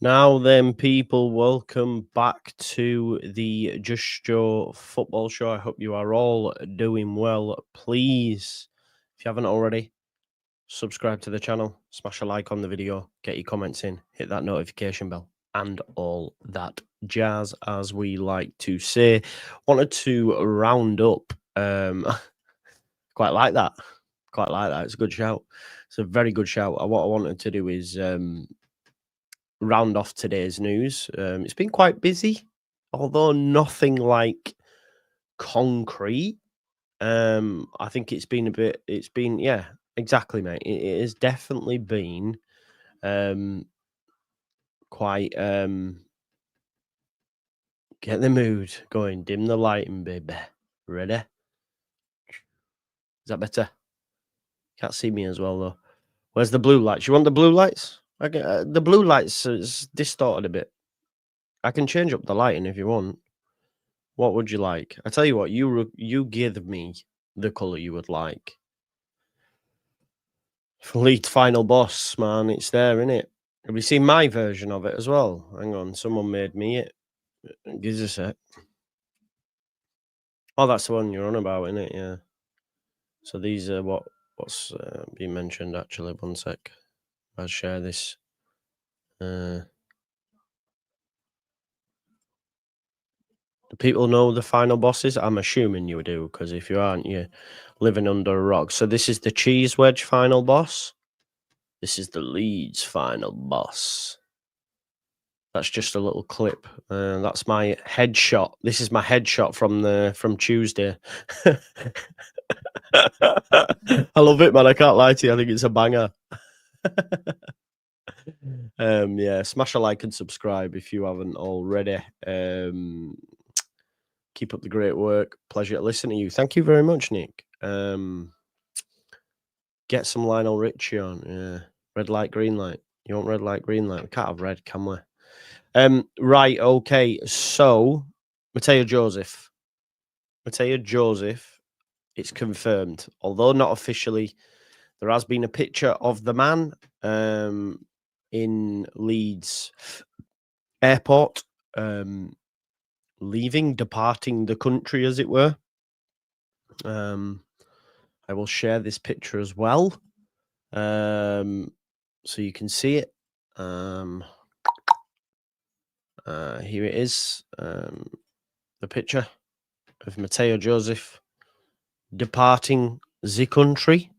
Now then, people, welcome back to the Just Joe football show. I hope you are all doing well. Please, if you haven't already, subscribe to the channel, smash a like on the video, get your comments in, hit that notification bell, and all that jazz, as we like to say. Wanted to round up, quite like that. Quite like that. It's a good shout. It's a very good shout. What I wanted to do is round off today's news. It's been quite busy, although nothing like concrete. I think it's been yeah, exactly, mate. It has definitely been quite get the mood going, dim the lighting, baby. Ready? Is that better? Can't see me as well though. Where's the blue lights? You want the blue lights? Okay, the blue lights is distorted a bit. I can change up the lighting if you want. What would you like? I tell you what, you give me the color you would like. Leeds final boss, man, it's there, isn't it? Have you seen my version of it as well? Hang on, someone made me it. Gives a sec. Oh, that's the one you're on about, isn't it? Yeah. So these are what's being mentioned actually. One sec. I'll share this. Do people know the final bosses? I'm assuming you do, because if you aren't, you're living under a rock. So this is the cheese wedge final boss. This is the Leeds final boss. That's just a little clip. That's my headshot. This is my headshot from Tuesday. I love it, man. I can't lie to you. I think it's a banger. Yeah, smash a like and subscribe if you haven't already. Keep up the great work. Pleasure to listen to you. Thank you very much, Nick. Get some Lionel Richie on. Yeah. Red light, green light. You want red light, green light? We can't have red, can we? Right, okay. So, Matteo Joseph. It's confirmed. Although not officially, there has been a picture of the man in Leeds airport, departing the country, as it were. I will share this picture as well, so you can see it. Here it is, the picture of Matteo Joseph departing the country.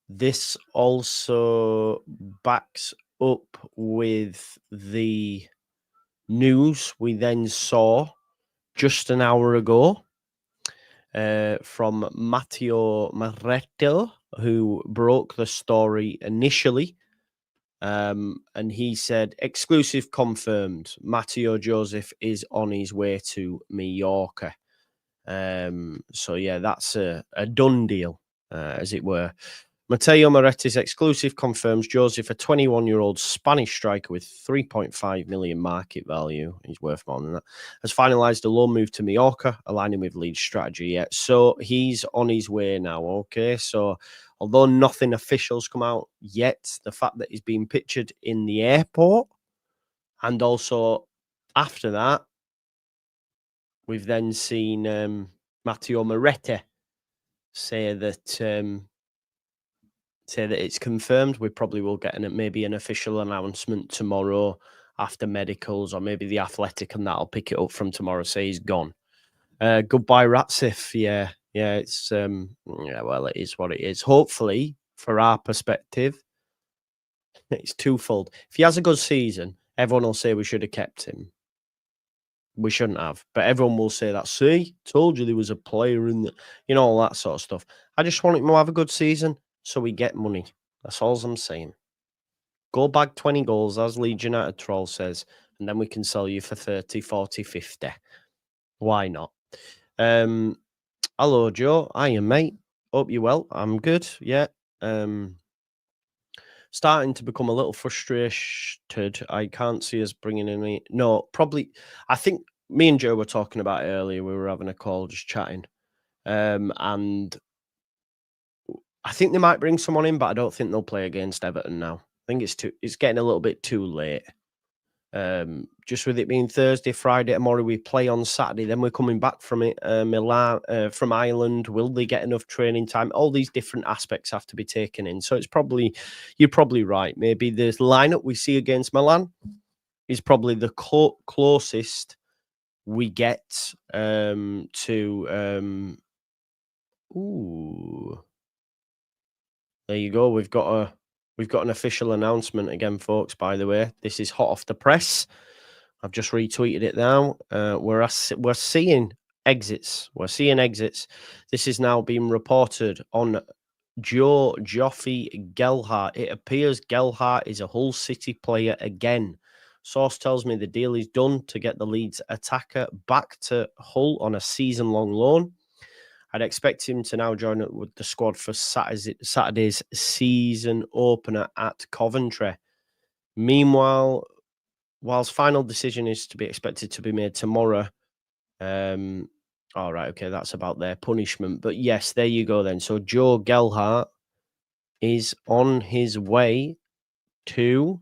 This also backs up with the news we then saw just an hour ago from Matteo Joseph, who broke the story initially. And he said, exclusive confirmed, Matteo Joseph is on his way to Mallorca. So yeah, that's a done deal, as it were. Mateo Moretti's exclusive confirms Joseph, a 21-year-old Spanish striker with 3.5 million market value, he's worth more than that, has finalised a loan move to Mallorca, aligning with Leeds' strategy. Yeah, so he's on his way now. Okay, so although nothing official's come out yet, the fact that he's been pictured in the airport, and also after that, we've then seen Matteo Moretti say that it's confirmed. We probably will get maybe an official announcement tomorrow after medicals, or maybe the Athletic and that'll pick it up from tomorrow. Say he's gone. Goodbye, Ratsif. Yeah, it's yeah. Well, it is what it is. Hopefully, for our perspective, it's twofold. If he has a good season, everyone will say we should have kept him. We shouldn't have, but everyone will say that. See, told you there was a player in the, all that sort of stuff. I just want him to have a good season so we get money. That's all I'm saying. Go bag 20 goals, as Leeds United troll says, and then we can sell you for 30, 40, 50. Why not? Hello, Joe. Hiya, mate. Hope you're well. I'm good. Yeah. Starting to become a little frustrated. I can't see us bringing any. No, probably. I think me and Joe were talking about it earlier. We were having a call, just chatting. And I think they might bring someone in, but I don't think they'll play against Everton now. think it's getting a little bit too late. Just with it being Thursday, Friday, tomorrow we play on Saturday, then we're coming back from it, Milan, from Ireland. Will they get enough training time? All these different aspects have to be taken in. So you're probably right. Maybe the lineup we see against Milan is probably the closest we get to. Ooh, there you go. We've got an official announcement again, folks. By the way, this is hot off the press. I've just retweeted it now. We're seeing exits. We're seeing exits. This is now being reported on Joseph Gelhardt. It appears Gelhardt is a Hull City player again. Source tells me the deal is done to get the Leeds attacker back to Hull on a season-long loan. I'd expect him to now join with the squad for Saturday's season opener at Coventry. Meanwhile, whilst final decision is to be expected to be made tomorrow, all right, okay, that's about their punishment. But yes, there you go then. So Joe Gelhardt is on his way to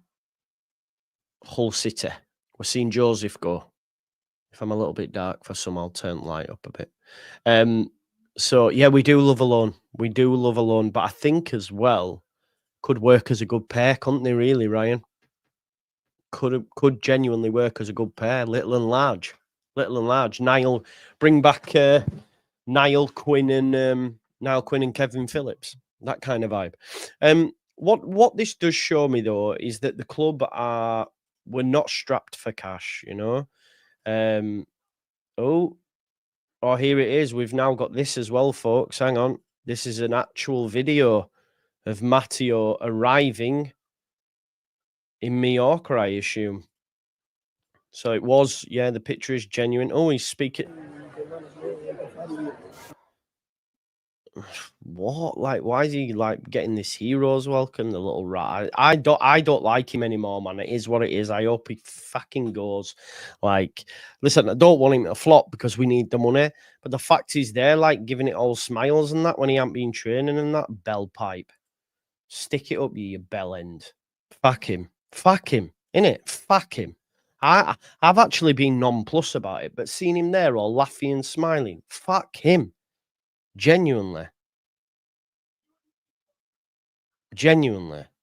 Hull City. We're seeing Joseph go. If I'm a little bit dark for some, I'll turn the light up a bit. So yeah, we do love a loan. We do love a loan, but I think as well could work as a good pair, couldn't they? Really, Ryan? Could genuinely work as a good pair, little and large. Niall, bring back Niall Quinn and Kevin Phillips, that kind of vibe. What this does show me though is that the club we're not strapped for cash, you know. Oh, here it is. We've now got this as well, folks. Hang on, this is an actual video of Matteo arriving in Mallorca, I assume. So it was, yeah, the picture is genuine. Oh, he's speaking. What? Like, why is he like getting this hero's welcome? The little rat. I don't like him anymore, man. It is what it is. I hope he fucking goes. Like, listen, I don't want him to flop because we need the money. But the fact is, they're like giving it all smiles and that when he ain't been training and that bell pipe. Stick it up, you bell end. Fuck him. Innit? Fuck him. I've actually been nonplussed about it, but seeing him there all laughing and smiling, fuck him. Genuinely.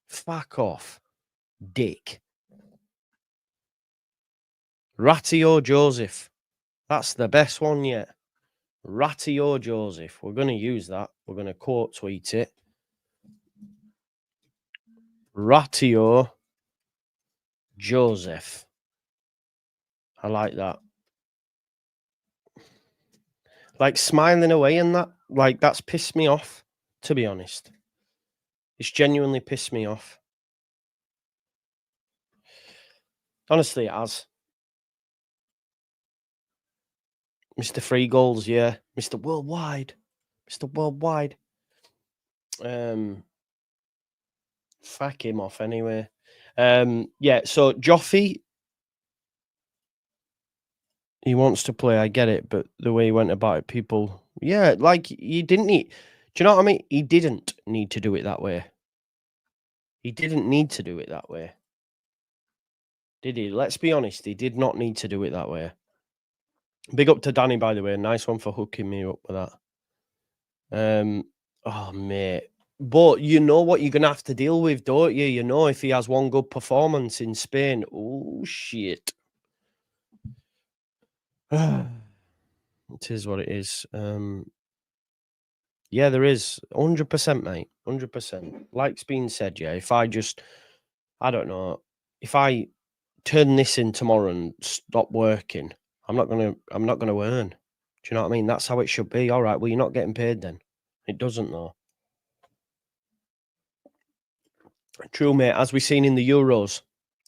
Fuck off. Dick. Matteo Joseph. That's the best one yet. Matteo Joseph. We're going to use that. We're going to quote tweet it. Matteo Joseph. I like that. Like smiling away and that. Like that's pissed me off, to be honest. It's genuinely pissed me off. Honestly, it has. Mr. Free Goals, yeah. Mr. Worldwide. Fuck him off anyway. Yeah, so Joffy, he wants to play, I get it, but the way he went about it, people, yeah, like he didn't need, do you know what I mean? He didn't need to do it that way. He didn't need to do it that way. Did he? Let's be honest, he did not need to do it that way. Big up to Danny, by the way. Nice one for hooking me up with that. Oh, mate. But you know what you're going to have to deal with, don't you? You know, if he has one good performance in Spain. Oh, shit. It is what it is. Yeah, there is. 100%, mate. 100%. Like's being said, yeah. If I don't know, if I turn this in tomorrow and stop working, I'm not gonna earn. Do you know what I mean? That's how it should be. All right, well, you're not getting paid then. It doesn't though. True, mate. As we've seen in the Euros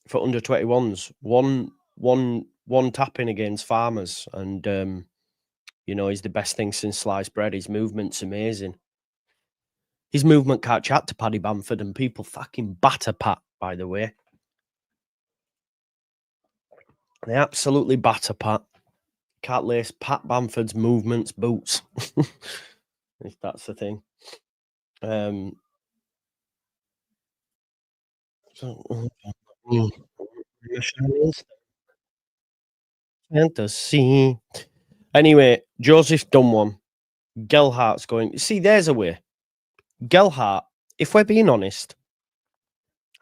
for under 21s, one tapping against Farmers, and you know, he's the best thing since sliced bread. His movement's amazing. His movement can't chat to Paddy Bamford, and people fucking batter Pat, by the way. They absolutely batter Pat. Can't lace Pat Bamford's movements boots. If that's the thing. Fantasy. Anyway, Joseph done one. Gelhardt's going. See, there's a way. Gelhardt, if we're being honest,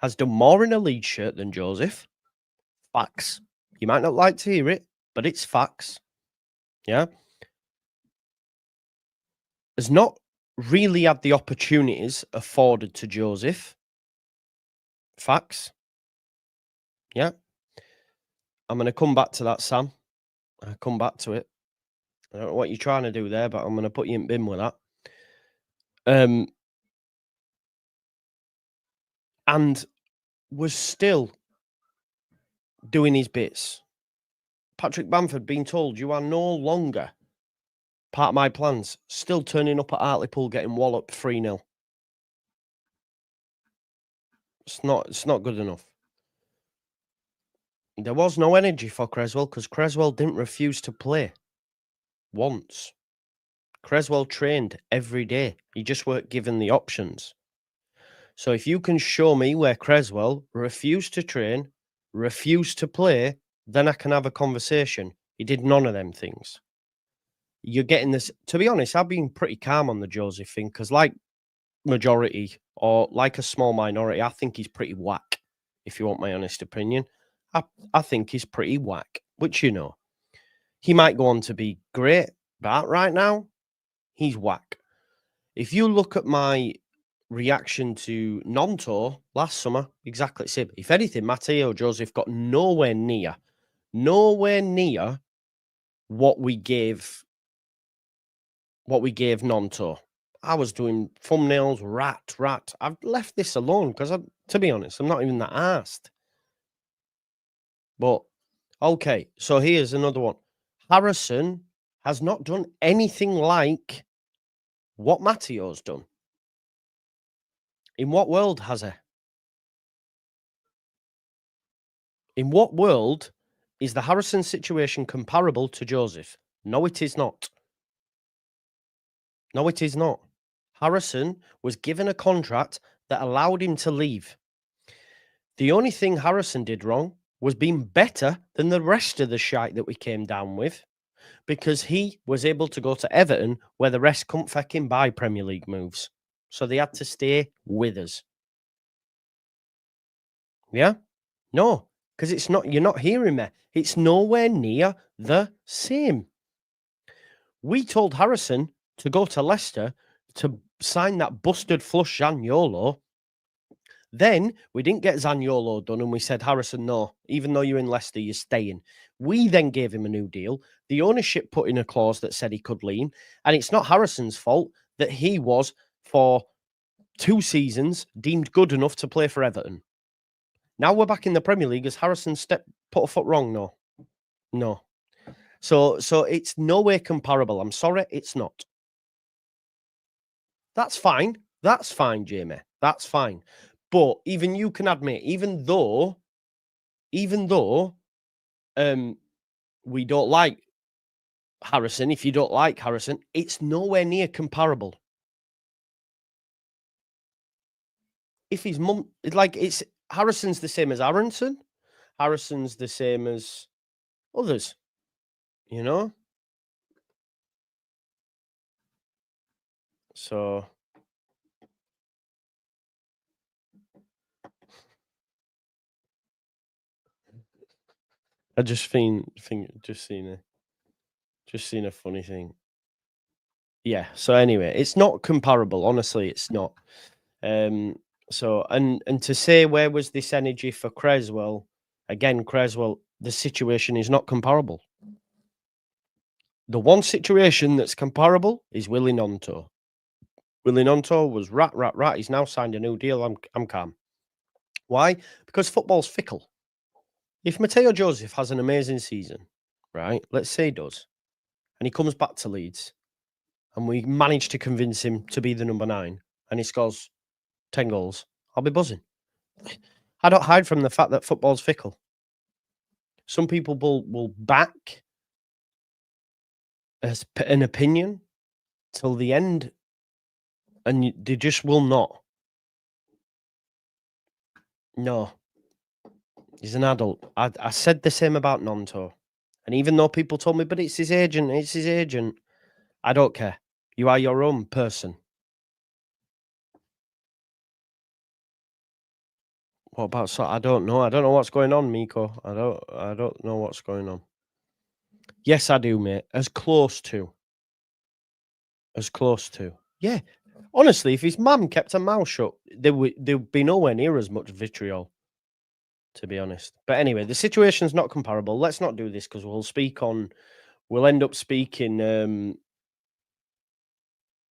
has done more in a Leeds shirt than Joseph. Facts. You might not like to hear it, but it's facts. Yeah. Has not really had the opportunities afforded to Joseph. Facts. Yeah. I'm going to come back to that, Sam. I'll come back to it. I don't know what you're trying to do there, but I'm going to put you in bin with that. And was still doing his bits. Patrick Bamford being told you are no longer part of my plans, still turning up at Hartlepool getting walloped 3-0. It's not good enough. There was no energy for Creswell because Creswell didn't refuse to play once. Creswell trained every day. He just weren't given the options. So if you can show me where Creswell refused to train, refused to play, then I can have a conversation. He did none of them things. You're getting this. To be honest, I've been pretty calm on the Joseph thing because, like majority or like a small minority, I think he's pretty whack. If you want my honest opinion, I think he's pretty whack. Which he might go on to be great, but right now he's whack. If you look at my reaction to Nonto last summer, exactly the same. If anything, Matteo Joseph got nowhere near what we gave Nonto. I was doing thumbnails, rat. I've left this alone because, to be honest, I'm not even that arsed. But, okay, so here's another one. Harrison has not done anything like what Matteo's done. In what world has he? In what world is the Harrison situation comparable to Joseph? No, it is not. No, it is not. Harrison was given a contract that allowed him to leave. The only thing Harrison did wrong was being better than the rest of the shite that we came down with, because he was able to go to Everton where the rest couldn't fucking buy Premier League moves. So they had to stay with us. Yeah? No, because you're not hearing me. It's nowhere near the same. We told Harrison to go to Leicester to sign that busted flush Zaniolo. Then we didn't get Zaniolo done, and we said, Harrison, no, even though you're in Leicester, you're staying. We then gave him a new deal. The ownership put in a clause that said he could leave, and it's not Harrison's fault that he was, for 2 seasons, deemed good enough to play for Everton. Now we're back in the Premier League. Has Harrison put a foot wrong? No. So it's no way comparable. I'm sorry, it's not. That's fine. That's fine, Jamie. That's fine. But even you can admit, even though we don't like Harrison, if you don't like Harrison, it's nowhere near comparable. If his mum, it's Harrison's the same as Aronson, Harrison's the same as others, So I just just seen a funny thing. Yeah. So anyway, it's not comparable. Honestly, it's not. So and to say where was this energy for Creswell? Again, Creswell, the situation is not comparable. The one situation that's comparable is Willie Nonto. Willie Nonto was rat. He's now signed a new deal. I'm calm. Why? Because football's fickle. If Matteo Joseph has an amazing season, right? Let's say he does, and he comes back to Leeds, and we manage to convince him to be the number 9, and he scores 10 goals, I'll be buzzing. I don't hide from the fact that football's fickle. Some people will back an opinion till the end, and they just will not. No, he's an adult. I said the same about Nonto. And even though people told me, but it's his agent, I don't care. You are your own person. What about so? I don't know. I don't know what's going on, Miko. I don't know what's going on. Yes, I do, mate. As close to. Yeah. Honestly, if his mum kept her mouth shut, there'd be nowhere near as much vitriol, to be honest. But anyway, the situation's not comparable. Let's not do this because we'll end up speaking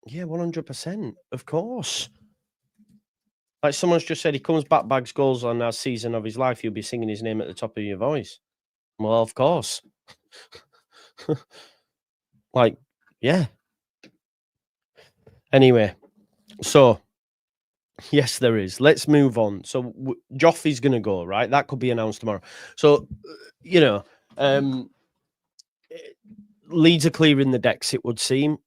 yeah, 100%. Of course. Like someone's just said, he comes back, bags goals on our season of his life. You'll be singing his name at the top of your voice. Well, of course. Like, yeah. Anyway, so yes, there is. Let's move on. So Joffrey's going to go, right? That could be announced tomorrow. So, you know, Leeds are clearing the decks, it would seem.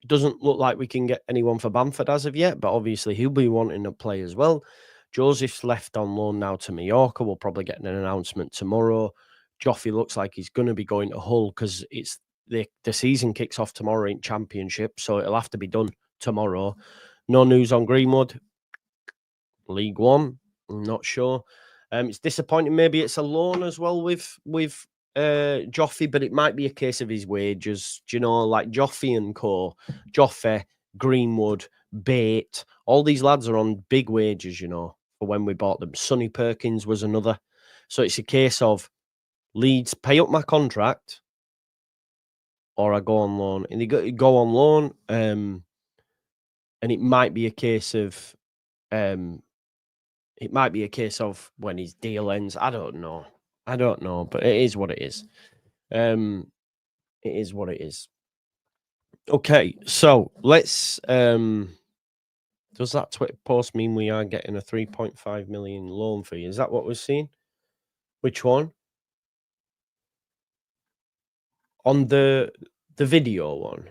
Doesn't look like we can get anyone for Bamford as of yet, but obviously he'll be wanting to play as well. Joseph's left on loan now to Mallorca. We'll probably get an announcement tomorrow. Joffrey looks like he's going to be going to Hull because it's the season kicks off tomorrow in Championship, so it'll have to be done tomorrow. No news on Greenwood. League One, I'm not sure. It's disappointing. Maybe it's a loan as well with Joffrey, but it might be a case of his wages. Do you know, like Joffrey and Co. Joffrey, Greenwood, Bate, all these lads are on big wages, you know, for when we bought them. Sonny Perkins was another. So it's a case of Leeds pay up my contract or I go on loan. And they go on loan, and it might be a case of it might be a case of when his deal ends. I don't know, but it is what it is. It is what it is. Okay, so let's. Does that Twitter post mean we are getting a 3.5 million loan fee? Is that what we're seeing? Which one? On the video one.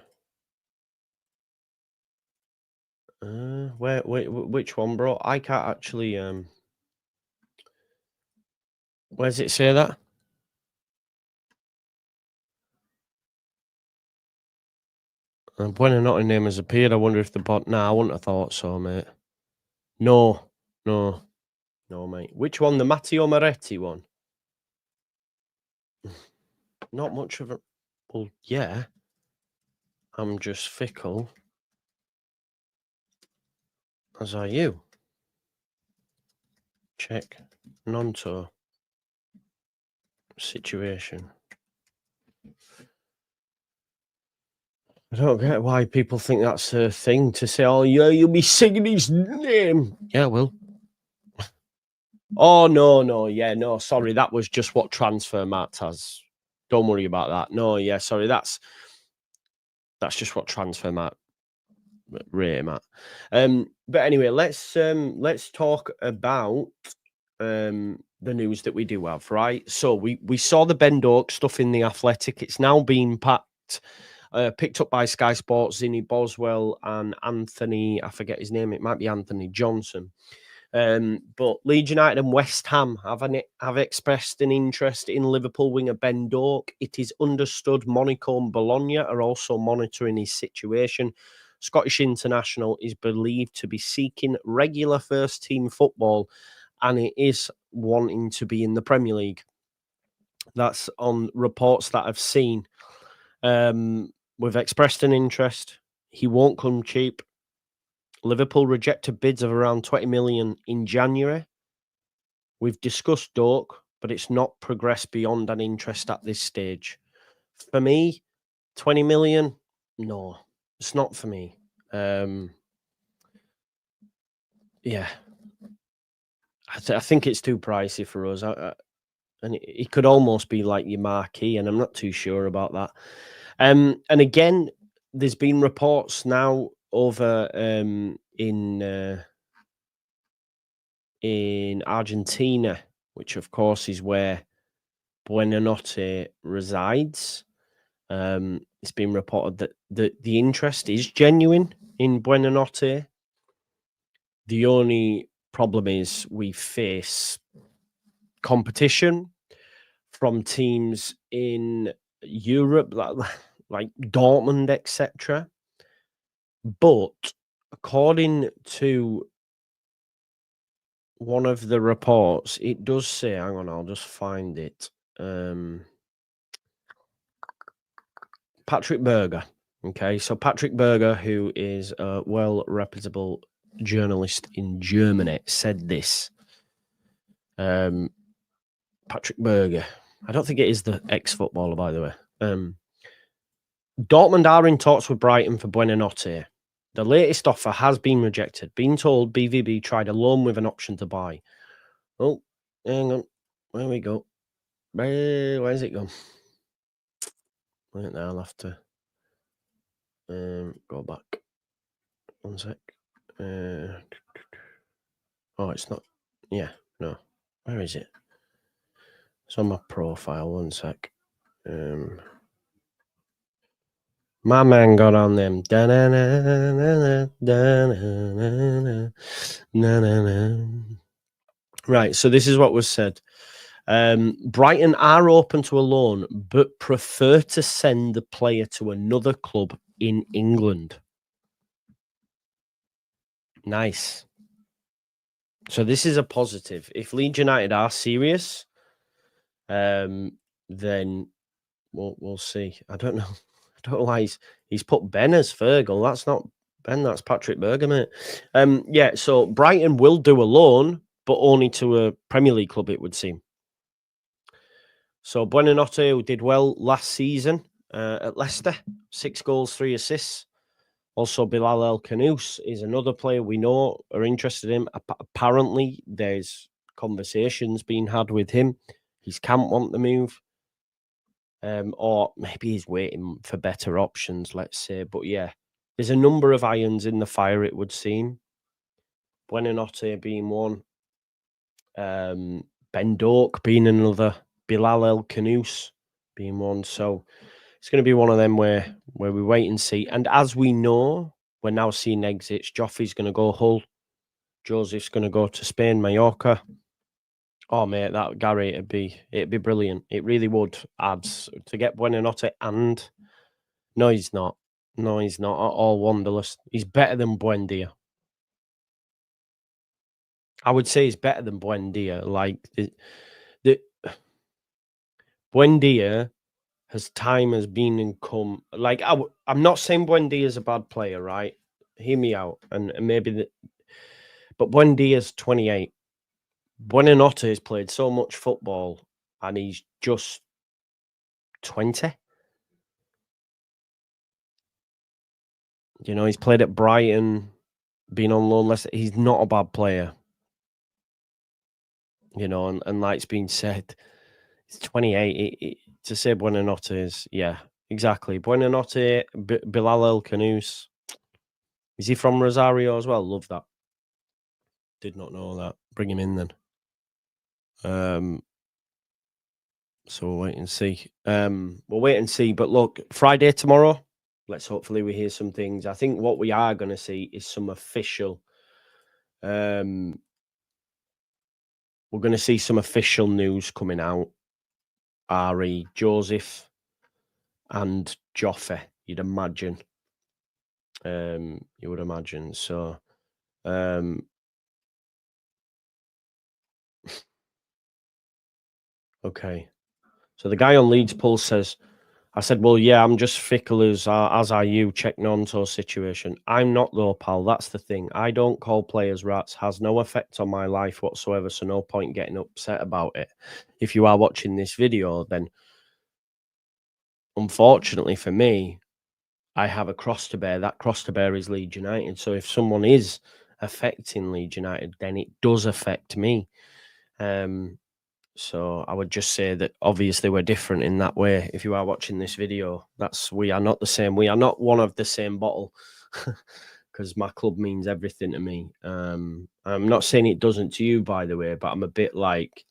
Which one, bro? I can't actually. Where does it say that? Buonanotte name has appeared. I wonder if the bot. Nah, I wouldn't have thought so, mate. No, mate. Which one? The Matteo Moretti one? Not much of a. Well, yeah. I'm just fickle. As are you. Check. Nonto. Situation. I don't get why people think that's a thing to say, oh, yeah, you'll be singing his name. Yeah, well. Oh, no. Yeah, no, sorry. That was just what Transfermarkt has. Don't worry about that. No, yeah, sorry. That's just what Transfermarkt rate, Matt. But anyway, let's talk about the news that we do have, right? So we saw the Ben Doak stuff in The Athletic. It's now been picked up by Sky Sports, Zinny Boswell and Anthony, I forget his name, it might be Anthony Johnson. But Leeds United and West Ham have expressed an interest in Liverpool winger Ben Doak. It is understood Monaco and Bologna are also monitoring his situation. Scottish international is believed to be seeking regular first-team football, and it is wanting to be in the Premier League. That's on reports that I've seen. We've expressed an interest. He won't come cheap. Liverpool rejected bids of around 20 million in January. We've discussed Doak, but it's not progressed beyond an interest at this stage. For me, 20 million, no, it's not for me. Yeah, I think it's too pricey for us. And it could almost be like your marquee, and I'm not too sure about that. And again, there's been reports now over in Argentina, which of course is where Buonanotte resides. It's been reported that the interest is genuine in Buonanotte. The only Problem is we face competition from teams in Europe, like Dortmund, etc. But according to one of the reports, it does say, hang on, I'll just find it. Patrick Berger. Okay, so Patrick Berger, who is a well-reputable journalist in Germany, said this. Patrick Berger. I don't think it is the ex-footballer, by the way. Dortmund are in talks with Brighton for Buonanotte. The latest offer has been rejected. Being told BVB tried a loan with an option to buy. Oh, hang on. Where we go? Where's it gone? Wait there, I'll have to go back. 1 sec. Oh, it's not. Yeah, no. Where is it? It's on my profile. 1 sec. My man got on them. Right, so this is what was said. Brighton are open to a loan, but prefer to send the player to another club in England. Nice. So this is a positive. If Leeds United are serious, then we'll see. I don't know. I don't know why he's put Ben as Fergal. That's not Ben. That's Patrick Berger, mate. Yeah. So Brighton will do a loan, but only to a Premier League club, it would seem. So Buonanotte, who did well last season at Leicester, 6 goals, 3 assists. Also, Bilal El Khanous is another player we know are interested in him. Apparently, there's conversations being had with him. His camp want the move. Or maybe he's waiting for better options, let's say. But yeah, there's a number of irons in the fire, it would seem. Buonanotte being one. Ben Doak being another. Bilal El Khanous being one. So it's going to be one of them where we wait and see. And as we know, we're now seeing exits. Joffrey's going to go Hull. Joseph's going to go to Spain, Mallorca. Oh, mate, that Gary, it'd be brilliant. It really would. Adds to get Buonanotte and... No, he's not. No, he's not at all wonderless. He's better than Buendia. I would say he's better than Buendia. Like, the Buendia... time has been and come. Like, I'm not saying Buendia's a bad player, right? Hear me out. And maybe but Buendia's 28. Buonanotte has played so much football and he's just 20. You know, he's played at Brighton, been on loan less. He's not a bad player. You know, and like it's been said, it's 28. To say Buonanotte is, yeah, exactly. Buonanotte, Bilal El Khanous. Is he from Rosario as well? Love that. Did not know that. Bring him in then. So we'll wait and see. We'll wait and see. But look, Friday tomorrow, let's hopefully we hear some things. I think what we are going to see is some official. We're going to see some official news coming out. Ari, Joseph, and Joffe, you'd imagine. You would imagine. So, okay. So the guy on Leeds Pulse says, I said, well, yeah, I'm just fickle as are you, check Nonto situation. I'm not though, pal. That's the thing. I don't call players rats. Has no effect on my life whatsoever, so no point getting upset about it. If you are watching this video, then unfortunately for me, I have a cross to bear. That cross to bear is Leeds United. So if someone is affecting Leeds United, then it does affect me. So I would just say that obviously we're different in that way. If you are watching this video, we are not the same. We are not one of the same bottle because my club means everything to me. I'm not saying it doesn't to you, by the way, but I'm a bit like,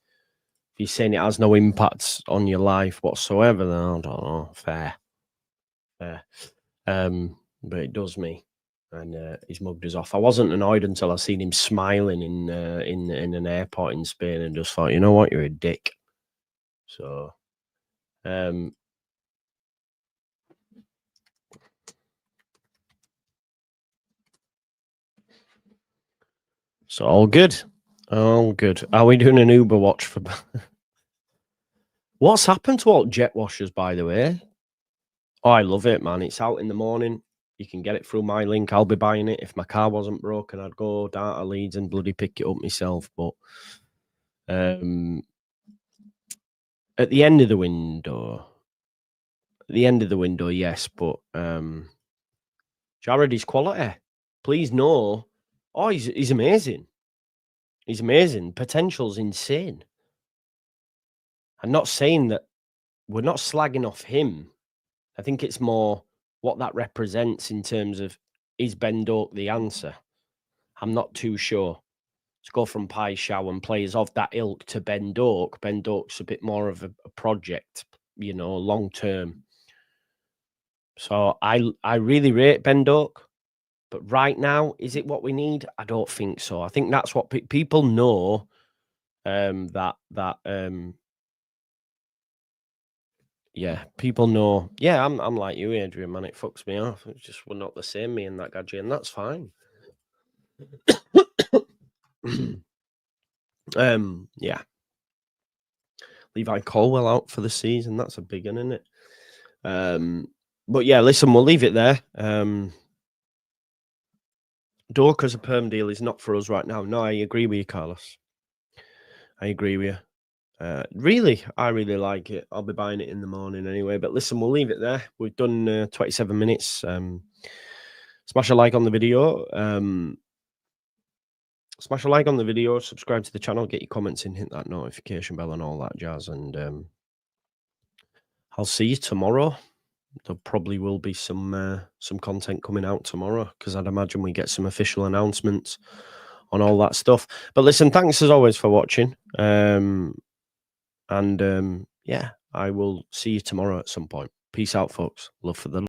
if you're saying it has no impact on your life whatsoever, then I don't know. Fair. But it does me. and he's mugged us off. I wasn't annoyed until I seen him smiling in an airport in Spain, and just thought, you know what, you're a dick. So, so all good. All good. Are we doing an Uber watch for... What's happened to all jet washers, by the way? Oh, I love it, man. It's out in the morning. You can get it through my link. I'll be buying it. If my car wasn't broken, I'd go down to Leeds and bloody pick it up myself. But at the end of the window, yes. But Jared is quality. Please know. Oh, he's amazing. He's amazing. Potential's insane. I'm not saying that we're not slagging off him. I think it's more what that represents in terms of, is Ben Doak the answer? I'm not too sure. To go from Pai Shao and players of that ilk to Ben Doak. Ben Doak's a bit more of a project, you know, long term. So I really rate Ben Doak. But right now, is it what we need? I don't think so. I think that's what people know. Yeah, people know. Yeah, I'm like you, Adrian, man. It fucks me off. It's just, we're not the same, me and that gadget, and that's fine. Yeah. Levi Colwell out for the season. That's a big one, isn't it? But yeah, listen, we'll leave it there. Doak as a perm deal is not for us right now. No, I agree with you, Carlos. I agree with you. Really, I really like it. I'll be buying it in the morning anyway. But listen, we'll leave it there. We've done 27 minutes. Smash a like on the video. Smash a like on the video. Subscribe to the channel. Get your comments in. Hit that notification bell and all that jazz. And I'll see you tomorrow. There probably will be some content coming out tomorrow, because I'd imagine we get some official announcements on all that stuff. But listen, thanks as always for watching. Yeah, I will see you tomorrow at some point. Peace out, folks. Love for the